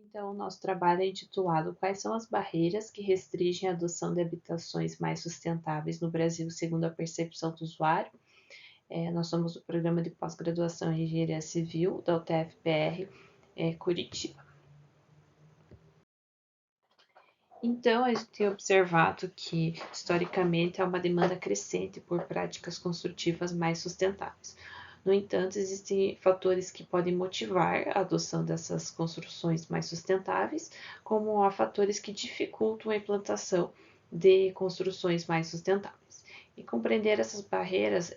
Então, o nosso trabalho é intitulado Quais são as barreiras que restringem a adoção de habitações mais sustentáveis no Brasil, segundo a percepção do usuário? Nós somos o programa de pós-graduação em Engenharia Civil da UTF-PR, Curitiba. Então, a gente tem observado que, historicamente, há uma demanda crescente por práticas construtivas mais sustentáveis. No entanto, existem fatores que podem motivar a adoção dessas construções mais sustentáveis, como há fatores que dificultam a implantação de construções mais sustentáveis. E compreender essas barreiras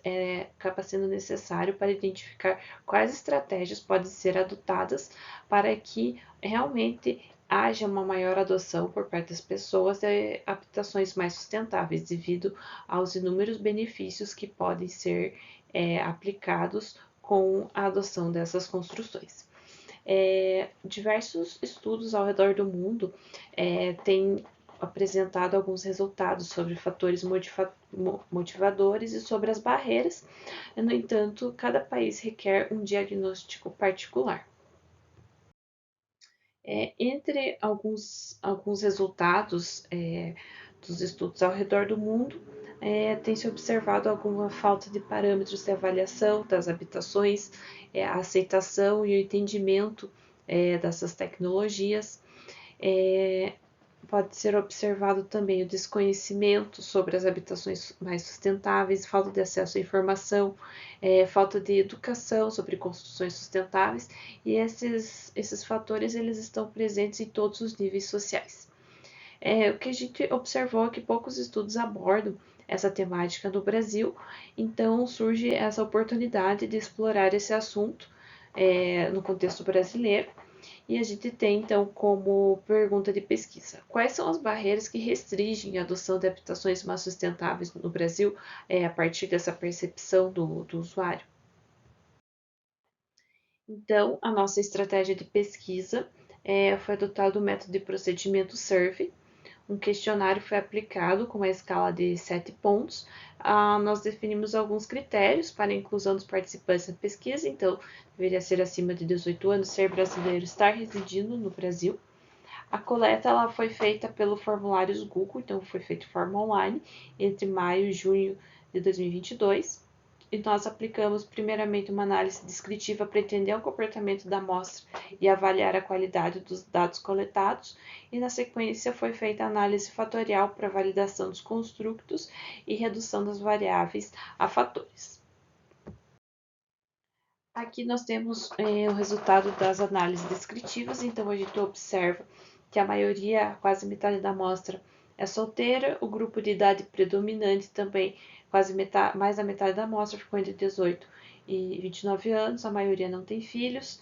acaba sendo necessário para identificar quais estratégias podem ser adotadas para que realmente haja uma maior adoção por parte das pessoas de habitações mais sustentáveis, devido aos inúmeros benefícios que podem ser aplicados com a adoção dessas construções. Diversos estudos ao redor do mundo têm apresentado alguns resultados sobre fatores motivadores e sobre as barreiras. No entanto, cada país requer um diagnóstico particular. Entre alguns resultados dos estudos ao redor do mundo, tem se observado alguma falta de parâmetros de avaliação das habitações, a aceitação e o entendimento dessas tecnologias. É, Pode ser observado também o desconhecimento sobre as habitações mais sustentáveis, falta de acesso à informação, falta de educação sobre construções sustentáveis, e esses fatores eles estão presentes em todos os níveis sociais. O que a gente observou é que poucos estudos abordam essa temática no Brasil, então surge essa oportunidade de explorar esse assunto no contexto brasileiro. E a gente tem, então, como pergunta de pesquisa: quais são as barreiras que restringem a adoção de habitações mais sustentáveis no Brasil, a partir dessa percepção do usuário? Então, a nossa estratégia de pesquisa foi adotado o método de procedimento SURVEY. Um questionário foi aplicado com uma escala de 7 pontos. Nós definimos alguns critérios para a inclusão dos participantes da pesquisa, então deveria ser acima de 18 anos, ser brasileiro, estar residindo no Brasil. A coleta ela foi feita pelo formulários Google, então foi feito de forma online, entre maio e junho de 2022. E nós aplicamos primeiramente uma análise descritiva para entender o comportamento da amostra e avaliar a qualidade dos dados coletados, e na sequência foi feita a análise fatorial para validação dos construtos e redução das variáveis a fatores. Aqui nós temos o resultado das análises descritivas, então a gente observa que a maioria, quase metade da amostra, é solteira, o grupo de idade predominante também, quase metade, mais da metade da amostra ficou entre 18 e 29 anos, a maioria não tem filhos,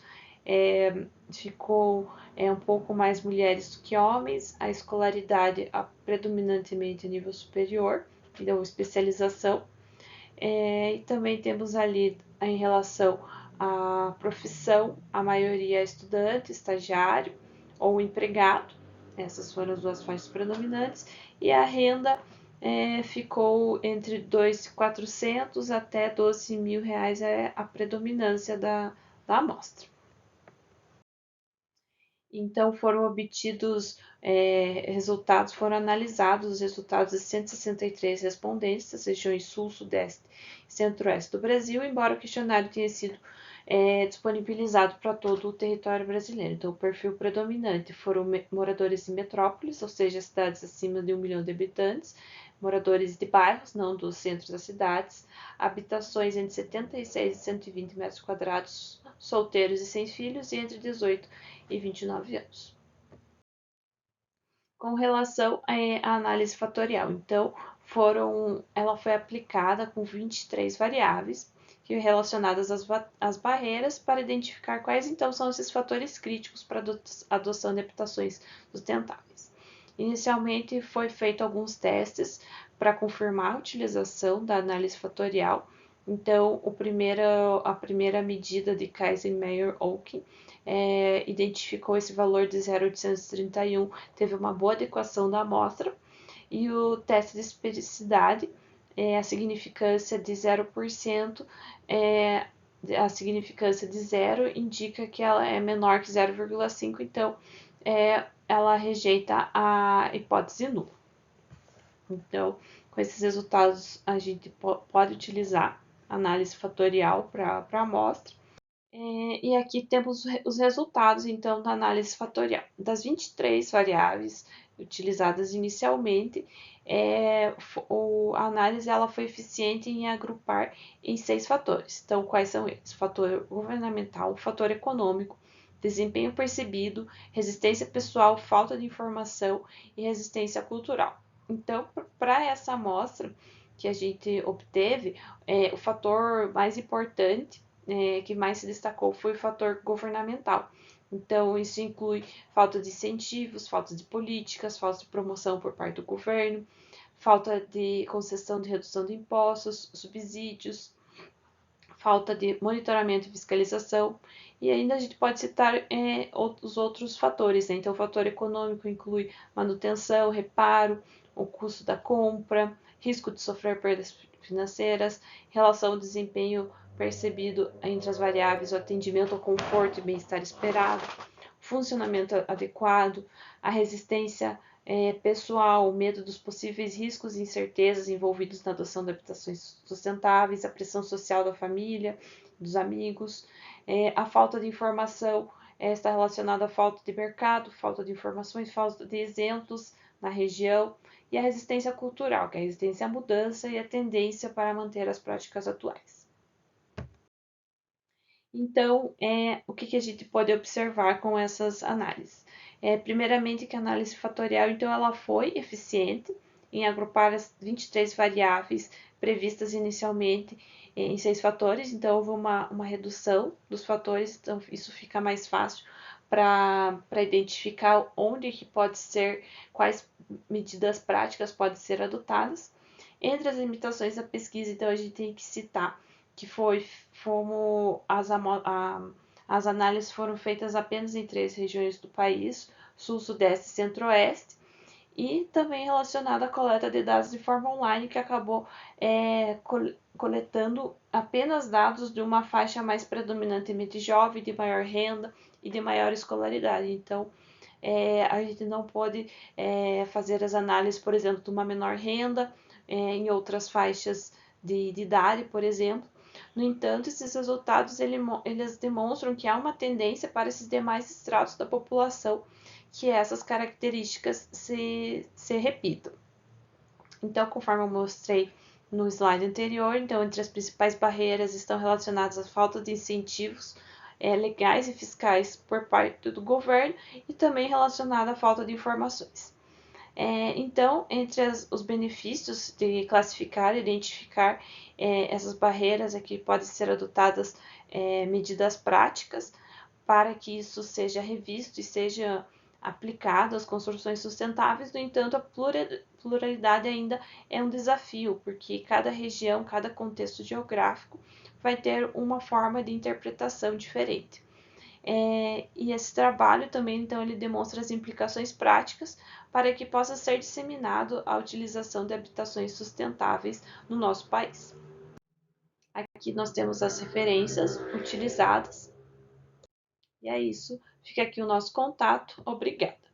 ficou um pouco mais mulheres do que homens, a escolaridade predominantemente a nível superior, então especialização, e também temos ali em relação à profissão, a maioria é estudante, estagiário ou empregado, essas foram as duas faixas predominantes, e a renda ficou entre 2.400 até 12 mil reais, é a predominância da amostra. Então, foram obtidos resultados, foram analisados os resultados de 163 respondentes das regiões Sul, Sudeste e Centro-Oeste do Brasil, embora o questionário tenha sido disponibilizado para todo o território brasileiro. Então, o perfil predominante foram moradores de metrópoles, ou seja, cidades acima de 1 milhão de habitantes, moradores de bairros, não dos centros das cidades, habitações entre 76 e 120 metros quadrados, solteiros e sem filhos, e entre 18 e 29 anos. Com relação à análise fatorial, então, ela foi aplicada com 23 variáveis relacionadas às barreiras para identificar quais então são esses fatores críticos para a adoção de habitações sustentáveis. Inicialmente foi feito alguns testes para confirmar a utilização da análise fatorial. Então, a primeira medida de Kaiser-Meyer-Oaken identificou esse valor de 0,831, teve uma boa adequação da amostra, e o teste de especificidade, a significância de 0%, a significância de zero indica que ela é menor que 0,5, então ela rejeita a hipótese nula. Então, com esses resultados, a gente pode utilizar análise fatorial para a amostra. E aqui temos os resultados, então, da análise fatorial. Das 23 variáveis utilizadas inicialmente, a análise ela foi eficiente em agrupar em 6 fatores. Então, quais são eles? Fator governamental, fator econômico, desempenho percebido, resistência pessoal, falta de informação e resistência cultural. Então, para essa amostra que a gente obteve, o fator mais importante que mais se destacou foi o fator governamental. Então, isso inclui falta de incentivos, falta de políticas, falta de promoção por parte do governo, falta de concessão de redução de impostos, subsídios, falta de monitoramento e fiscalização. E ainda a gente pode citar os outros fatores. Né? Então, o fator econômico inclui manutenção, reparo, o custo da compra, risco de sofrer perdas financeiras, relação ao desempenho percebido entre as variáveis, o atendimento ao conforto e bem-estar esperado, funcionamento adequado, a resistência pessoal, o medo dos possíveis riscos e incertezas envolvidos na adoção de habitações sustentáveis, a pressão social da família, dos amigos, a falta de informação está relacionada à falta de mercado, falta de informações, falta de exemplos na região, e a resistência cultural, que é a resistência à mudança e a tendência para manter as práticas atuais. Então, o que a gente pode observar com essas análises? Primeiramente, que a análise fatorial, então, ela foi eficiente em agrupar as 23 variáveis previstas inicialmente em 6 fatores, então houve uma redução dos fatores, então isso fica mais fácil para identificar onde que pode ser, quais medidas práticas podem ser adotadas. Entre as limitações da pesquisa, então, a gente tem que citar que como as análises foram feitas apenas em 3 regiões do país, Sul, Sudeste e Centro-Oeste, e também relacionada à coleta de dados de forma online, que acabou coletando apenas dados de uma faixa mais predominantemente jovem, de maior renda e de maior escolaridade. Então, a gente não pode fazer as análises, por exemplo, de uma menor renda em outras faixas de idade, por exemplo. No entanto, esses resultados eles demonstram que há uma tendência para esses demais estratos da população que essas características se repitam. Então, conforme eu mostrei no slide anterior, então, entre as principais barreiras estão relacionadas à falta de incentivos legais e fiscais por parte do governo e também relacionada à falta de informações. Então, entre os benefícios de classificar e identificar essas barreiras, aqui podem ser adotadas medidas práticas para que isso seja revisto e seja aplicado às construções sustentáveis. No entanto, a pluralidade ainda é um desafio, porque cada região, cada contexto geográfico vai ter uma forma de interpretação diferente. E esse trabalho também, então, ele demonstra as implicações práticas para que possa ser disseminado a utilização de habitações sustentáveis no nosso país. Aqui nós temos as referências utilizadas. E é isso. Fica aqui o nosso contato. Obrigada.